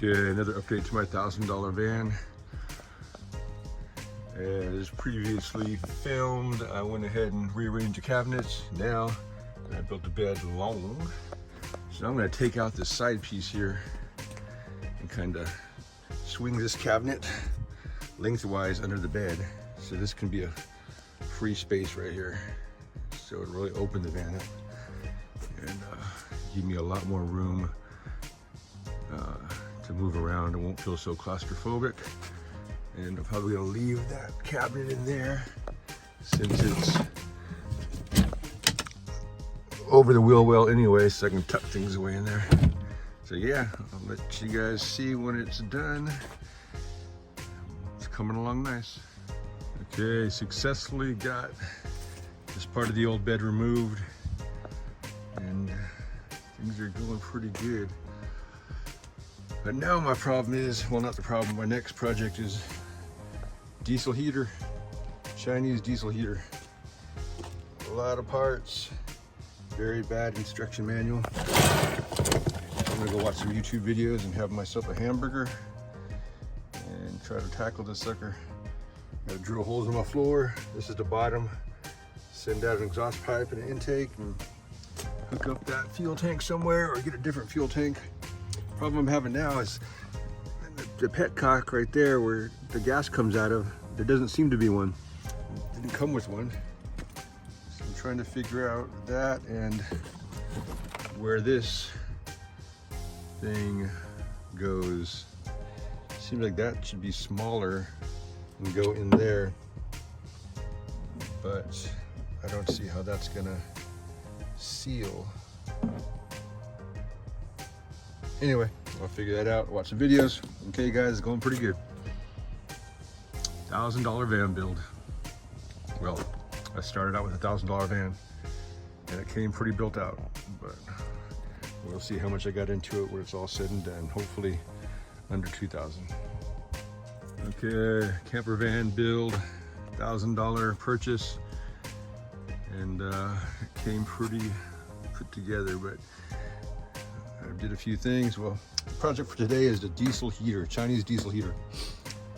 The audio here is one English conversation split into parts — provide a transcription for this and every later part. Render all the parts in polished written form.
Okay, another update to my $1,000 van. As previously filmed, I went ahead and rearranged the cabinets. Now I built the bed long, so I'm going to take out this side piece here and kind of swing this cabinet lengthwise under the bed, so this can be a free space right here. So it'll really open the van up and give me a lot more room to move around. I won't feel so claustrophobic. And I'm probably gonna leave that cabinet in there since it's over the wheel well anyway, so I can tuck things away in there. So yeah, I'll let you guys see when it's done. It's coming along nice. Okay, successfully got this part of the old bed removed, and things are going pretty good. But now my problem is, well, not the problem, my next project is diesel heater, Chinese diesel heater. A lot of parts, very bad instruction manual. I'm gonna go watch some YouTube videos and have myself a hamburger and try to tackle this sucker. Gotta drill holes in my floor. This is the bottom. Send out an exhaust pipe and an intake and hook up that fuel tank somewhere or get a different fuel tank. Problem I'm having now is the petcock right there where the gas comes out of, there doesn't seem to be one. It didn't come with one. So I'm trying to figure out that and where this thing goes. Seems like that should be smaller and go in there, but I don't see how that's gonna seal. Anyway, I'll figure that out, watch some videos. Okay guys, it's going pretty good. $1,000 van build. Well, I started out with a $1,000 van and it came pretty built out, but we'll see how much I got into it when it's all said and done. Hopefully under 2,000. Okay, camper van build, $1,000 purchase, and it came pretty put together, but I did a few things. Well, the project for today is the diesel heater, Chinese diesel heater.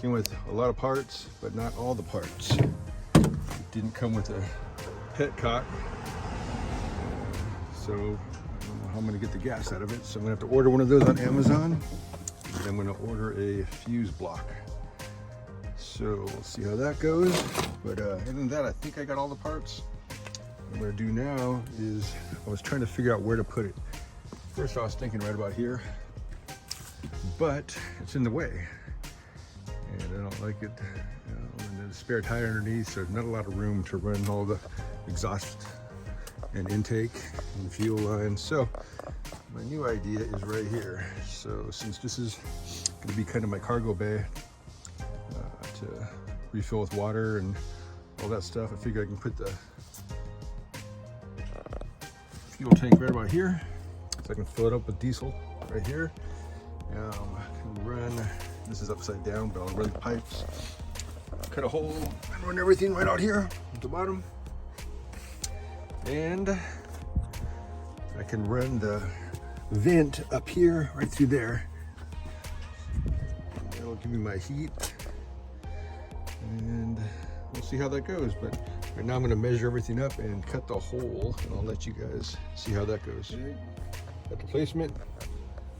Came with a lot of parts, but not all the parts. It didn't come with a petcock, so I don't know how I'm gonna get the gas out of it. So I'm gonna have to order one of those on Amazon, and I'm gonna order a fuse block. So we'll see how that goes. But other than that, I think I got all the parts. What I'm gonna do now is, I was trying to figure out where to put it. First I was thinking right about here, but it's in the way. And I don't like it. And there's a spare tire underneath, so there's not a lot of room to run all the exhaust and intake and fuel lines. So my new idea is right here. So since this is gonna be kind of my cargo bay to refill with water and all that stuff, I figure I can put the fuel tank right about here. So I can fill it up with diesel right here. I can run, this is upside down, but I'll run the pipes, cut a hole, and run everything right out here at the bottom. And I can run the vent up here, right through there. That'll give me my heat. And we'll see how that goes. But right now I'm gonna measure everything up and cut the hole, and I'll let you guys see how that goes. Got the placement,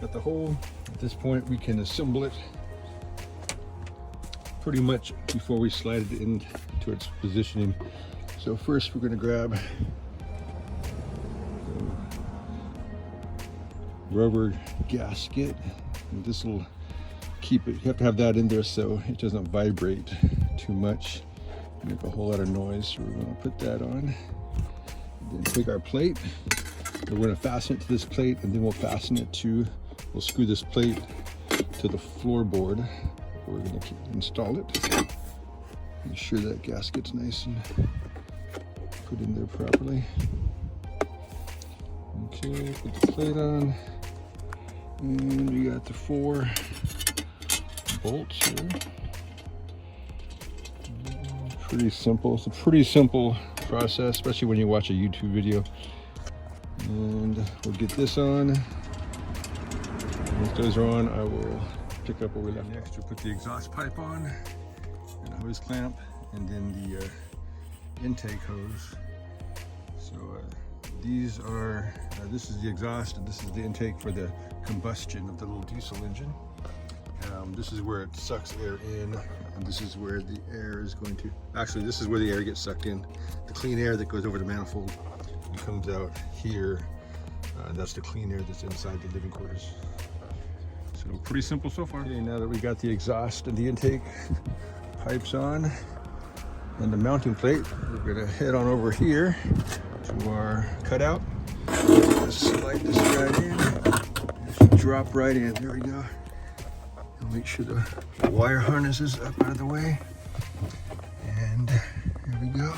got the hole. At this point we can assemble it pretty much before we slide it into its positioning. So first we're going to grab the rubber gasket, and this will keep it, you have to have that in there so it doesn't vibrate too much, make a whole lot of noise. So we're going to put that on, then take our plate. We're going to fasten it to this plate, and then we'll fasten it to, we'll screw this plate to the floorboard. We're going to install it. Make sure that gasket's nice and put in there properly. Okay, put the plate on. And we got the 4 bolts here. Pretty simple. It's a pretty simple process, especially when you watch a YouTube video. And we'll get this on. those are on, I will pick up where we left. Next, we'll put the exhaust pipe on, and a hose clamp, and then the intake hose. So these are, this is the exhaust, and this is the intake for the combustion of the little diesel engine. This is where it sucks air in, and this is where the air is going to, actually this is where the air gets sucked in. The clean air that goes over the manifold and comes out here, that's the clean air that's inside the living quarters. So pretty simple so far. Okay, now that we got the exhaust and the intake pipes on and the mounting plate, we're gonna head on over here to our cutout. Just slide this right in, just drop right in, there we go. Make sure the wire harness is up out of the way. And here we go.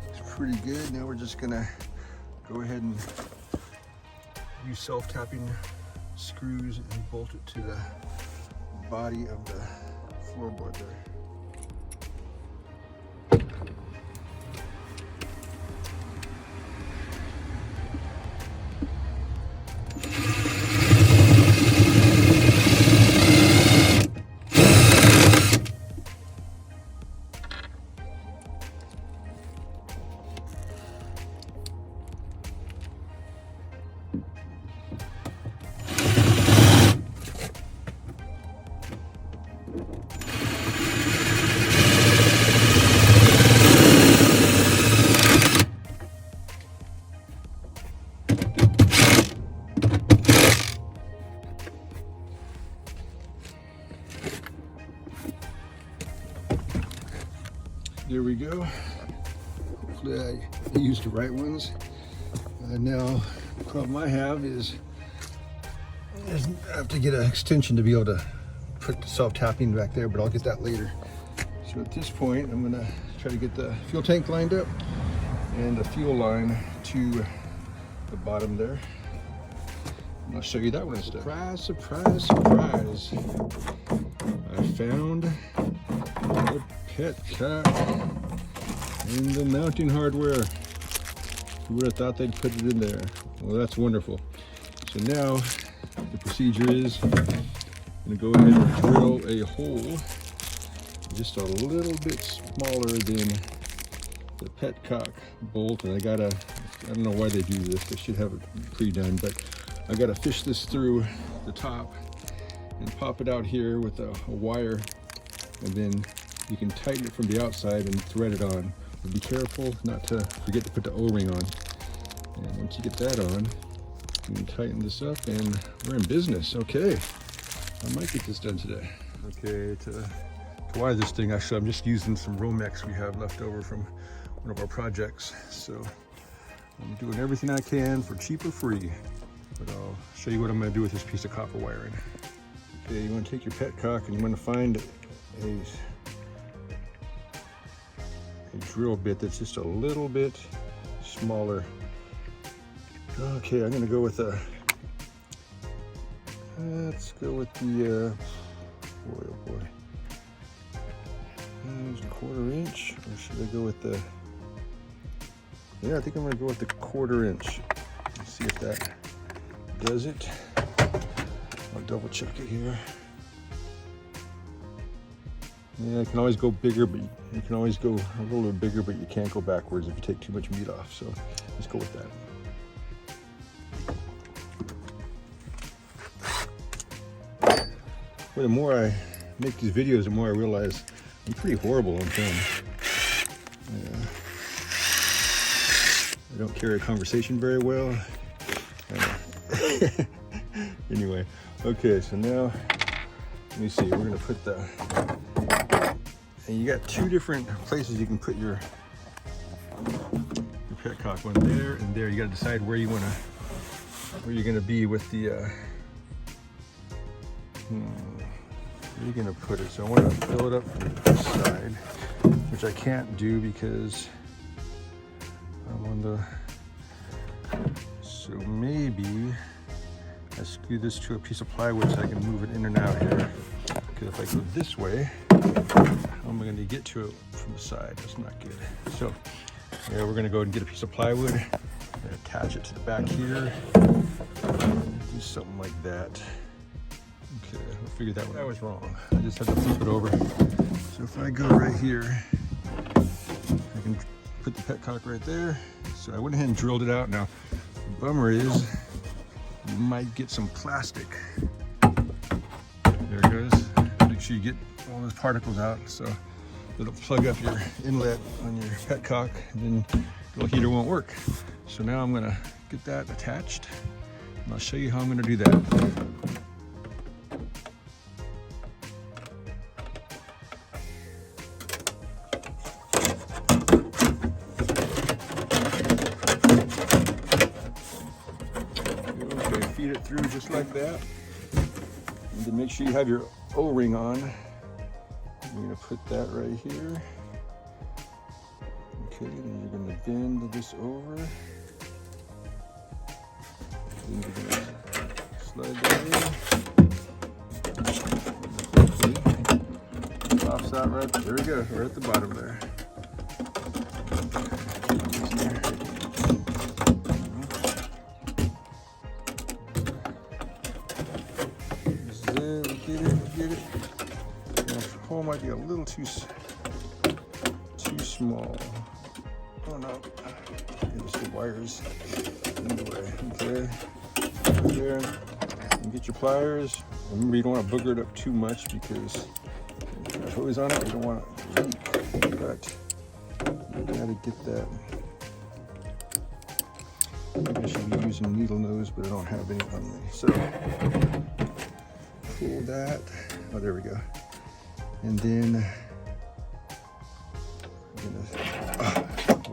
It's pretty good. Now we're just gonna go ahead and use self-tapping screws and bolt it to the body of the floorboard there. There we go. Hopefully I used the right ones. Now, the problem I have is I have to get an extension to be able to put the self-tapping back there, but I'll get that later. So at this point, I'm gonna try to get the fuel tank lined up and the fuel line to the bottom there. And I'll show you that one instead. Surprise, surprise, surprise. I found a petcock in the mounting hardware. Who would have thought they'd put it in there? Well, that's wonderful. So now the procedure is I'm going to go ahead and drill a hole just a little bit smaller than the petcock bolt. And I don't know why they do this. They should have it pre-done, but I got to fish this through the top and pop it out here with a wire, and then you can tighten it from the outside and thread it on. But be careful not to forget to put the O-ring on. And once you get that on, you can tighten this up and we're in business. Okay, I might get this done today. Okay, to wire this thing, actually I'm just using some Romex we have left over from one of our projects. So I'm doing everything I can for cheap or free. But I'll show you what I'm gonna do with this piece of copper wiring. Okay, you wanna take your petcock and you wanna find a drill bit that's just a little bit smaller. Okay, I'm gonna go with let's go with the, boy oh boy. There's a 1/4 inch, or should I go with the, yeah, I think I'm gonna go with the 1/4 inch. Let's see if that does it. I'll double check it here. Yeah, I can always go bigger, but you can always go a little bit bigger, but you can't go backwards if you take too much meat off. So let's go with that. Well, the more I make these videos, the more I realize I'm pretty horrible on film. I don't carry a conversation very well. Anyway, okay, so now let me see. We're gonna put the, and you got two different places you can put your petcock, one there and there. You got to decide where you're gonna be with the where you're gonna put it. So I want to fill it up from this side, which I can't do because I'm on the, so maybe I screw this to a piece of plywood so I can move it in and out here. Because if I go this way, how am I going to get to it from the side? That's not good. So we're going to go and get a piece of plywood and attach it to the back here. Do do something like that. Okay, I figured that one I was wrong. I just had to flip it over. So if I go right here, I can put the petcock right there. So I went ahead and drilled it out. Now, the bummer is you might get some plastic. There it goes. Make sure you get all those particles out so it'll plug up your inlet on your petcock, and then the heater won't work. So now I'm gonna get that attached, and I'll show you how I'm gonna do that. Okay, feed it through just like that. And then make sure you have your O-ring on. You're gonna put that right here. Okay, then you're gonna bend this over. Then you're gonna slide that in. Pops out right there. We go, right at the bottom there. Get it. The hole might be a little too small. Oh no, there's the wires in the way. Okay, there. And get your pliers. Remember, you don't want to booger it up too much because there's hose on it. You don't want it to leak, but you gotta get that. Maybe I should be using needle nose, but I don't have any on me. So pull that. Oh, there we go. And then,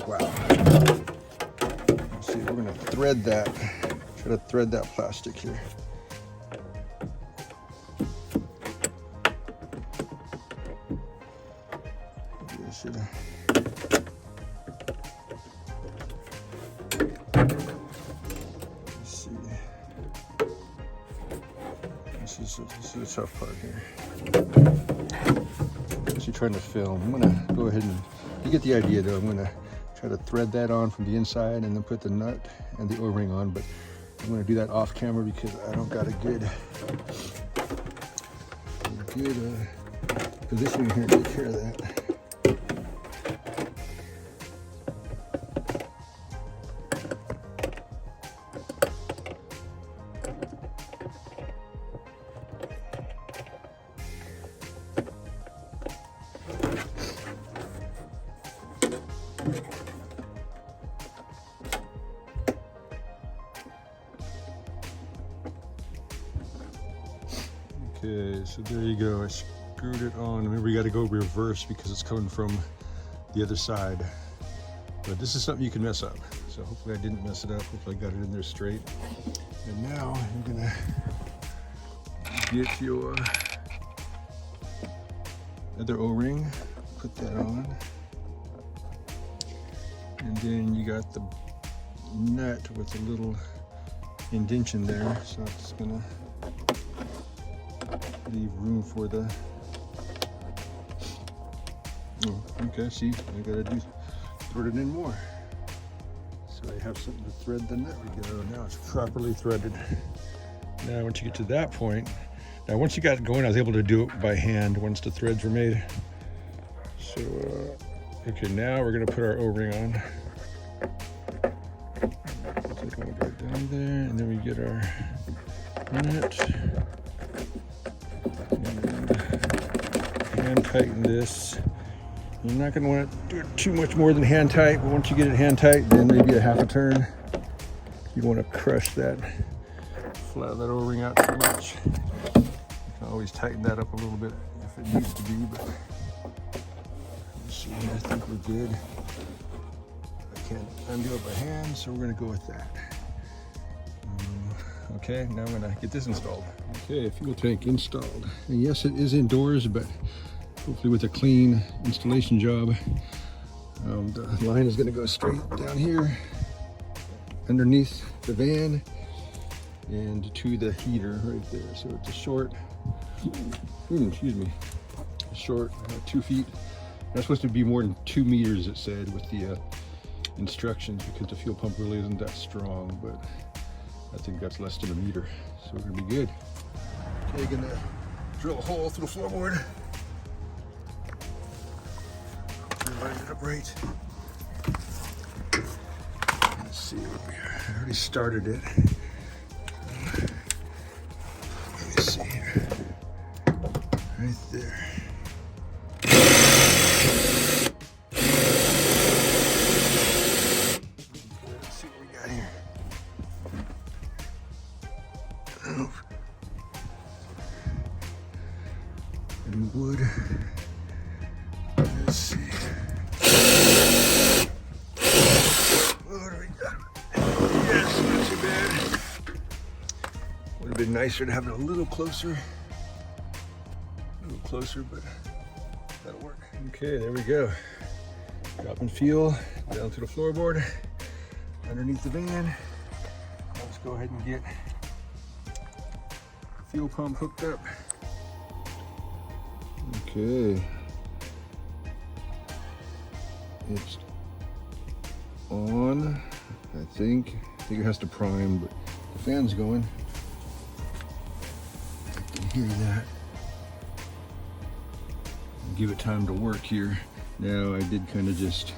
wow. Let's see, we're gonna thread that. Try to thread that plastic here. Maybe I should. Let's see. This is the tough part here. As you're trying to film, I'm gonna go ahead and, you get the idea though, I'm gonna try to thread that on from the inside and then put the nut and the O-ring on, but I'm gonna do that off camera because I don't got a good position here to take care of that. Okay, so there you go. I screwed it on. Remember, you got to go reverse because it's coming from the other side. But this is something you can mess up. So hopefully I didn't mess it up. Hopefully I got it in there straight. And now you're gonna get your other O-ring, put that on. And then you got the nut with a little indentation there. So it's gonna leave room for the, oh, okay, see, I gotta thread it in more. So I have something to thread the nut. We go, now it's properly threaded. Now once you get to that point, now once you got it going, I was able to do it by hand once the threads were made. So, okay, now we're gonna put our O-ring on. So it's gonna go down there, and then we get our nut. Hand tighten this. You're not going to want to do it too much more than hand tight, but once you get it hand tight, then maybe a half a turn. You don't want to crush that, flatten that O-ring out too much. You can always tighten that up a little bit if it needs to be, but let's see, I think we're good. I can't undo it by hand, so we're going to go with that. Okay, now I'm going to get this installed. Okay, fuel tank installed. And yes, it is indoors, but hopefully with a clean installation job. The line is going to go straight down here underneath the van and to the heater right there. So it's a short, excuse me, a short 2 feet. That's supposed to be more than 2 meters, it said, with the instructions, because the fuel pump really isn't that strong, but I think that's less than a meter. So we're gonna be good. Okay, gonna drill a hole through the floorboard. Line it up right. Let's see what we are. I already started it. Let me see here. Right there. Let's see what we got here. Any wood. Let's see. What do we got? Yes, not too bad. Would have been nicer to have it a little closer. But that'll work. Okay, there we go. Dropping fuel down to the floorboard, underneath the van. Let's go ahead and get fuel pump hooked up. Okay. It's on, I think it has to prime, but the fan's going. I can hear that. Give it time to work here. Now I did kind of just,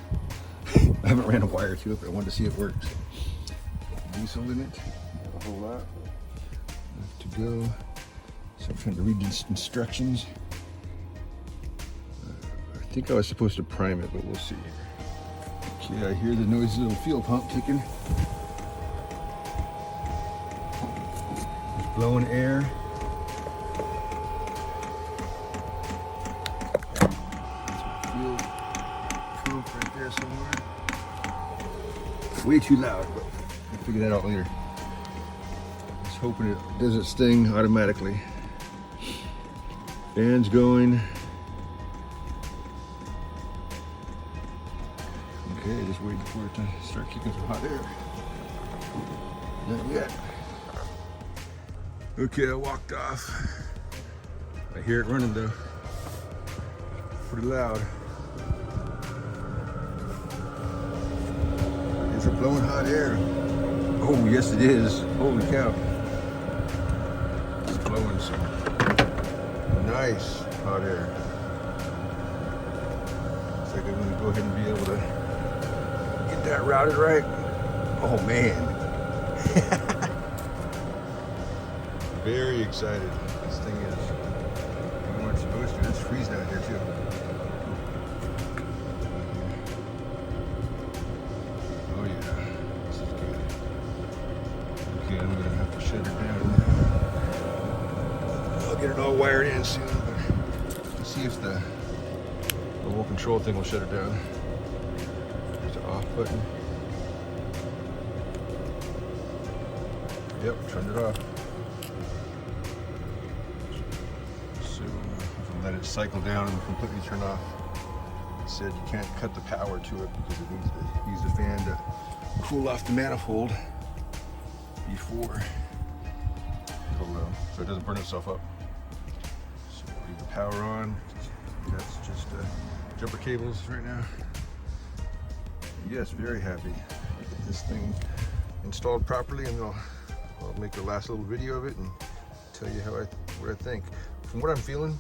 I haven't ran a wire to it, but I wanted to see it works. Diesel in it, not a whole lot left to go. So I'm trying to read these instructions. I think I was supposed to prime it, but we'll see. Okay, I hear the noisy little fuel pump ticking. It's blowing air. Right there somewhere. Way too loud, but we'll figure that out later. Just hoping it does its thing automatically. Fan's going. Okay, just waiting for it to start kicking some hot air. Not yet. Okay, I walked off. I hear it running though. Pretty loud. Is it blowing hot air? Oh, yes it is. Holy cow. It's blowing some nice hot air. Looks like I'm going to go ahead and be able to get that routed right. Oh man. Very excited. This thing is doing what it's supposed to. It's freezing out here too. Okay, I'm gonna have to shut it down. I'll get it all wired in soon, but let's see if the little control thing will shut it down. There's the off button. Yep, turned it off. So if I let it cycle down and completely turn off, it said you can't cut the power to it because it needs to use the fan to cool off the manifold before so it doesn't burn itself up. So leave the power on. That's just jumper cables right now. Yes, very happy. I'll get this thing installed properly, and I'll make the last little video of it and tell you what I think. From what I'm feeling,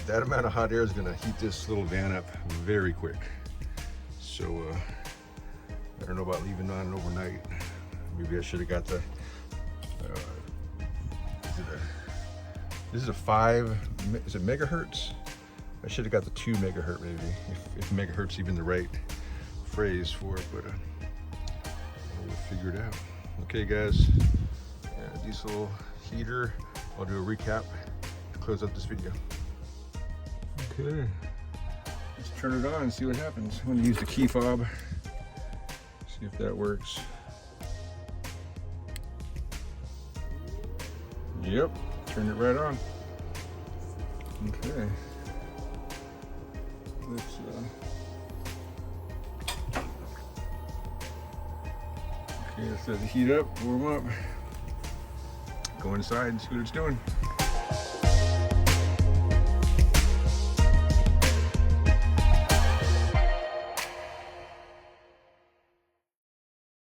that amount of hot air is going to heat this little van up very quick. So I don't know about leaving on overnight. Maybe I should have got the, this is a 5, is it megahertz? I should have got the 2 megahertz maybe, if megahertz even the right phrase for it, but we'll figure it out. Okay guys, diesel heater, I'll do a recap to close up this video. Okay, let's turn it on and see what happens. I'm gonna use the key fob, see if that works. Yep, turned it right on. Okay. Let's okay, let's set the heat up, warm up. Go inside and see what it's doing.